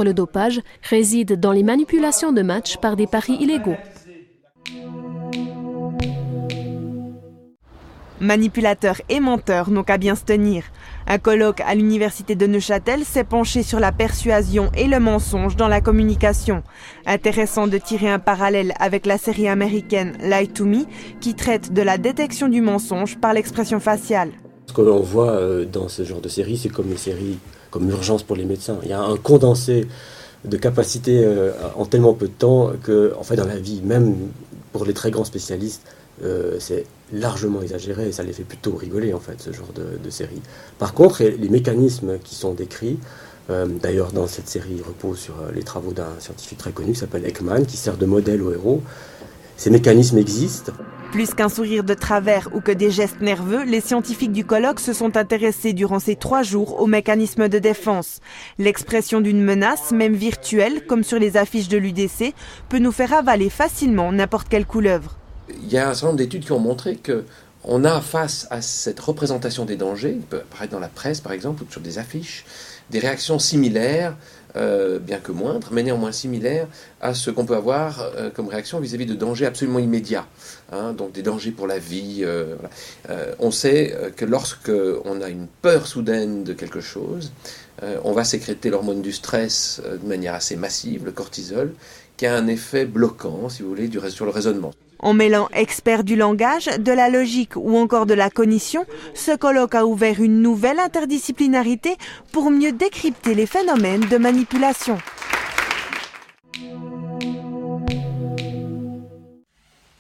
Le dopage réside dans les manipulations de matchs par des paris illégaux. Manipulateurs et menteurs n'ont qu'à bien se tenir. Un colloque à l'université de Neuchâtel s'est penché sur la persuasion et le mensonge dans la communication. Intéressant de tirer un parallèle avec la série américaine Lie to Me, qui traite de la détection du mensonge par l'expression faciale. Ce que l'on voit dans ce genre de série, c'est comme les séries comme Urgence pour les médecins. Il y a un condensé de capacités en tellement peu de temps que, en fait, dans la vie, même pour les très grands spécialistes, c'est largement exagéré et ça les fait plutôt rigoler, en fait, ce genre de série. Par contre, les mécanismes qui sont décrits, d'ailleurs dans cette série, reposent sur les travaux d'un scientifique très connu qui s'appelle Ekman, qui sert de modèle aux héros. Ces mécanismes existent. Plus qu'un sourire de travers ou que des gestes nerveux, les scientifiques du colloque se sont intéressés durant ces 3 jours aux mécanismes de défense. L'expression d'une menace, même virtuelle, comme sur les affiches de l'UDC, peut nous faire avaler facilement n'importe quelle couleuvre. Il y a un certain nombre d'études qui ont montré qu'on a face à cette représentation des dangers, il peut apparaître dans la presse par exemple, ou sur des affiches, des réactions similaires, bien que moindres, mais néanmoins similaires à ce qu'on peut avoir comme réaction vis-à-vis de dangers absolument immédiats, donc des dangers pour la vie. On sait que lorsque on a une peur soudaine de quelque chose, on va sécréter l'hormone du stress de manière assez massive, le cortisol, qui a un effet bloquant, si vous voulez, sur le raisonnement. En mêlant experts du langage, de la logique ou encore de la cognition, ce colloque a ouvert une nouvelle interdisciplinarité pour mieux décrypter les phénomènes de manipulation.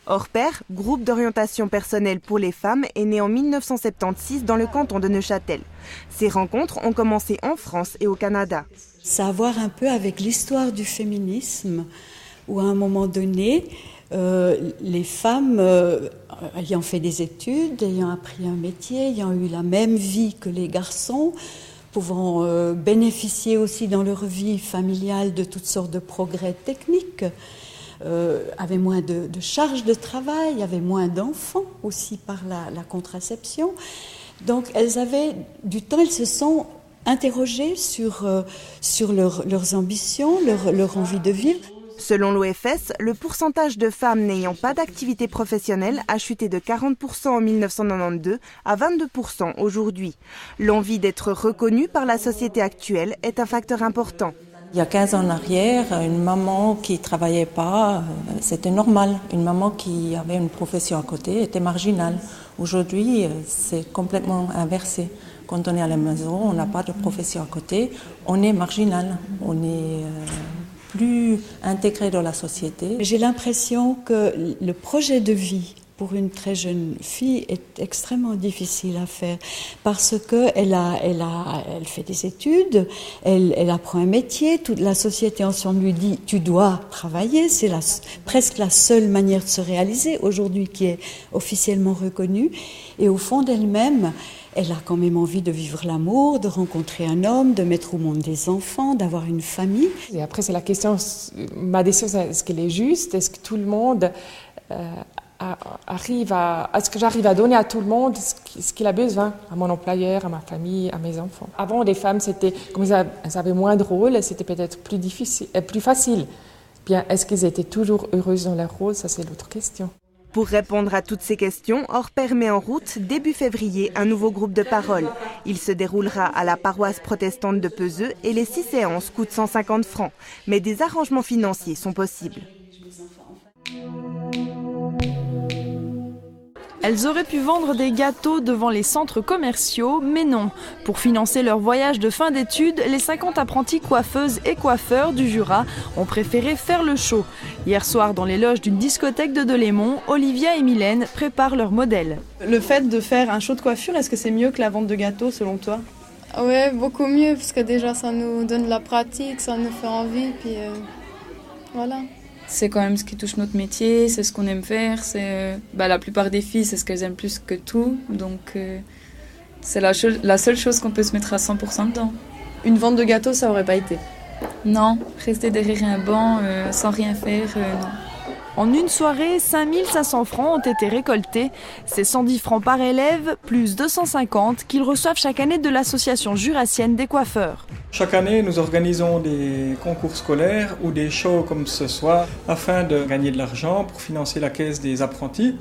Hors Pair, groupe d'orientation personnelle pour les femmes, est né en 1976 dans le canton de Neuchâtel. Ces rencontres ont commencé en France et au Canada. Ça a à voir un peu avec l'histoire du féminisme, où à un moment donné, les femmes, ayant fait des études, ayant appris un métier, ayant eu la même vie que les garçons, pouvant bénéficier aussi dans leur vie familiale de toutes sortes de progrès techniques, avaient moins de charges de travail, avaient moins d'enfants aussi par la contraception. Donc elles avaient du temps, elles se sont interrogées sur leurs ambitions, leur envie de vivre. Selon l'OFS, le pourcentage de femmes n'ayant pas d'activité professionnelle a chuté de 40% en 1992 à 22% aujourd'hui. L'envie d'être reconnue par la société actuelle est un facteur important. Il y a 15 ans en arrière, une maman qui ne travaillait pas, c'était normal. Une maman qui avait une profession à côté était marginale. Aujourd'hui, c'est complètement inversé. Quand on est à la maison, on n'a pas de profession à côté, on est marginal, on est plus intégré dans la société. J'ai l'impression que le projet de vie pour une très jeune fille est extrêmement difficile à faire parce que elle fait des études, elle apprend un métier, toute la société ensemble lui dit tu dois travailler, c'est presque la seule manière de se réaliser aujourd'hui qui est officiellement reconnue, et au fond d'elle-même, elle a quand même envie de vivre l'amour, de rencontrer un homme, de mettre au monde des enfants, d'avoir une famille. Et après, c'est la question, ma décision, est-ce qu'elle est juste? Est-ce que tout le monde est-ce que j'arrive à donner à tout le monde ce qu'il a besoin, à mon employeur, à ma famille, à mes enfants? Avant, les femmes, c'était, comme elles avaient moins de rôle, c'était peut-être plus difficile, plus facile. Bien, est-ce qu'elles étaient toujours heureuses dans leur rôle? Ça, c'est l'autre question. Pour répondre à toutes ces questions, Hors Pair met en route, début février, un nouveau groupe de parole. Il se déroulera à la paroisse protestante de Peseux et les 6 séances coûtent 150 francs. Mais des arrangements financiers sont possibles. Elles auraient pu vendre des gâteaux devant les centres commerciaux, mais non. Pour financer leur voyage de fin d'études, les 50 apprentis coiffeuses et coiffeurs du Jura ont préféré faire le show. Hier soir, dans les loges d'une discothèque de Delémont, Olivia et Mylène préparent leur modèle. Le fait de faire un show de coiffure, est-ce que c'est mieux que la vente de gâteaux selon toi? Ouais, beaucoup mieux, parce que déjà ça nous donne de la pratique, ça nous fait envie, puis voilà. C'est quand même ce qui touche notre métier, c'est ce qu'on aime faire. La plupart des filles, c'est ce qu'elles aiment plus que tout. Donc, c'est la seule chose qu'on peut se mettre à 100% dedans. Une vente de gâteaux, ça aurait pas été? Non, rester derrière un banc sans rien faire, non. En une soirée, 5 500 francs ont été récoltés. C'est 110 francs par élève, plus 250 qu'ils reçoivent chaque année de l'association jurassienne des coiffeurs. Chaque année, nous organisons des concours scolaires ou des shows comme ce soir afin de gagner de l'argent pour financer la caisse des apprentis.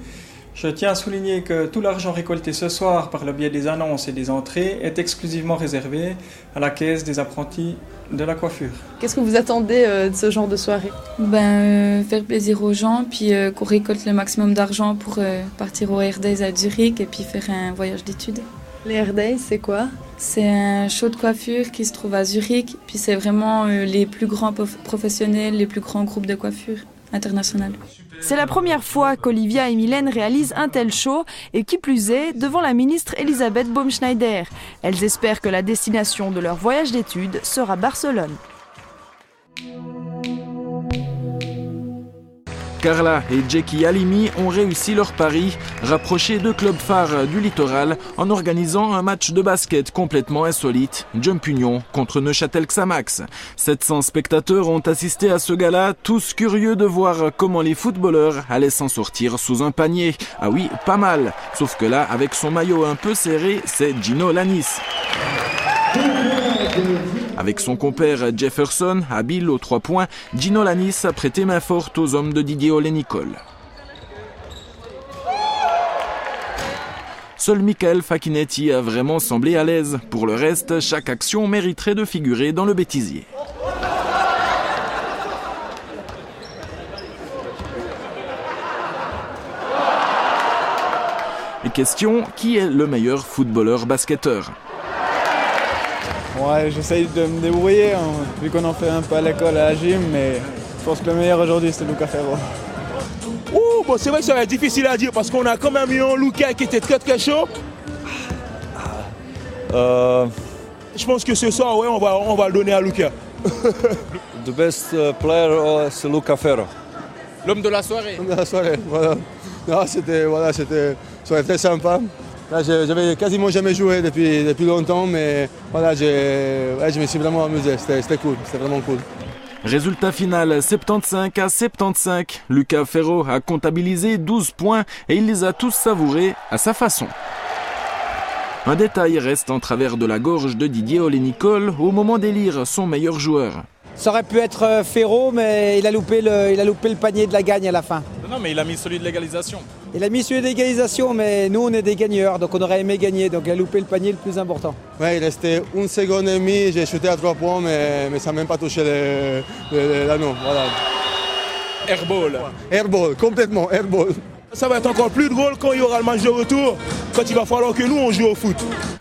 Je tiens à souligner que tout l'argent récolté ce soir par le biais des annonces et des entrées est exclusivement réservé à la caisse des apprentis de la coiffure. Qu'est-ce que vous attendez de ce genre de soirée? Faire plaisir aux gens, puis qu'on récolte le maximum d'argent pour partir au Air Days à Zurich et puis faire un voyage d'études. Les Air Days, c'est quoi? C'est un show de coiffure qui se trouve à Zurich, puis c'est vraiment les plus grands professionnels, les plus grands groupes de coiffure internationaux. C'est la première fois qu'Olivia et Mylène réalisent un tel show, et qui plus est, devant la ministre Elisabeth Baumschneider. Elles espèrent que la destination de leur voyage d'études sera Barcelone. Carla et Jackie Halimi ont réussi leur pari, rapprocher deux clubs phares du littoral en organisant un match de basket complètement insolite, Jump Union contre Neuchâtel Xamax. 700 spectateurs ont assisté à ce gala, tous curieux de voir comment les footballeurs allaient s'en sortir sous un panier. Ah oui, pas mal, sauf que là, avec son maillot un peu serré, c'est Gino Lanis. Avec son compère Jefferson, habile aux 3 points, Gino Lanis a prêté main forte aux hommes de Didier Olé-Nicole. Seul Michael Facchinetti a vraiment semblé à l'aise. Pour le reste, chaque action mériterait de figurer dans le bêtisier. Et question, qui est le meilleur footballeur-basketteur ? Ouais, j'essaye de me débrouiller, vu qu'on en fait un peu à l'école, à la gym, mais je pense que le meilleur aujourd'hui, c'est Luca Ferro. C'est vrai que ça va être difficile à dire, parce qu'on a quand même eu un Luca qui était très très chaud. Je pense que ce soir, ouais, on va le donner à Luca. The best player, c'est Luca Ferro. L'homme de la soirée. L'homme de la soirée, voilà. Non, c'était une soirée très sympa. Là, j'avais quasiment jamais joué depuis longtemps, mais voilà, je me suis vraiment amusé, c'était cool, c'était vraiment cool. Résultat final, 75 à 75. Luca Ferro a comptabilisé 12 points et il les a tous savourés à sa façon. Un détail reste en travers de la gorge de Didier Olé-Nicole au moment d'élire son meilleur joueur. Ça aurait pu être Ferro, mais il a loupé le panier de la gagne à la fin. Non, mais il a mis celui de l'égalisation. Il a mis celui de l'égalisation, mais nous, on est des gagneurs, donc on aurait aimé gagner. Donc il a loupé le panier le plus important. Ouais, il restait 1 seconde et demie, j'ai shooté à 3 points, mais ça n'a même pas touché l'anneau. Voilà. Airball. Airball, complètement, airball. Ça va être encore plus drôle quand il y aura le match de retour, quand il va falloir que nous, on joue au foot.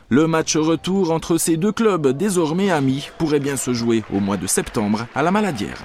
Le match retour entre ces deux clubs, désormais amis, pourrait bien se jouer au mois de septembre à la Maladière.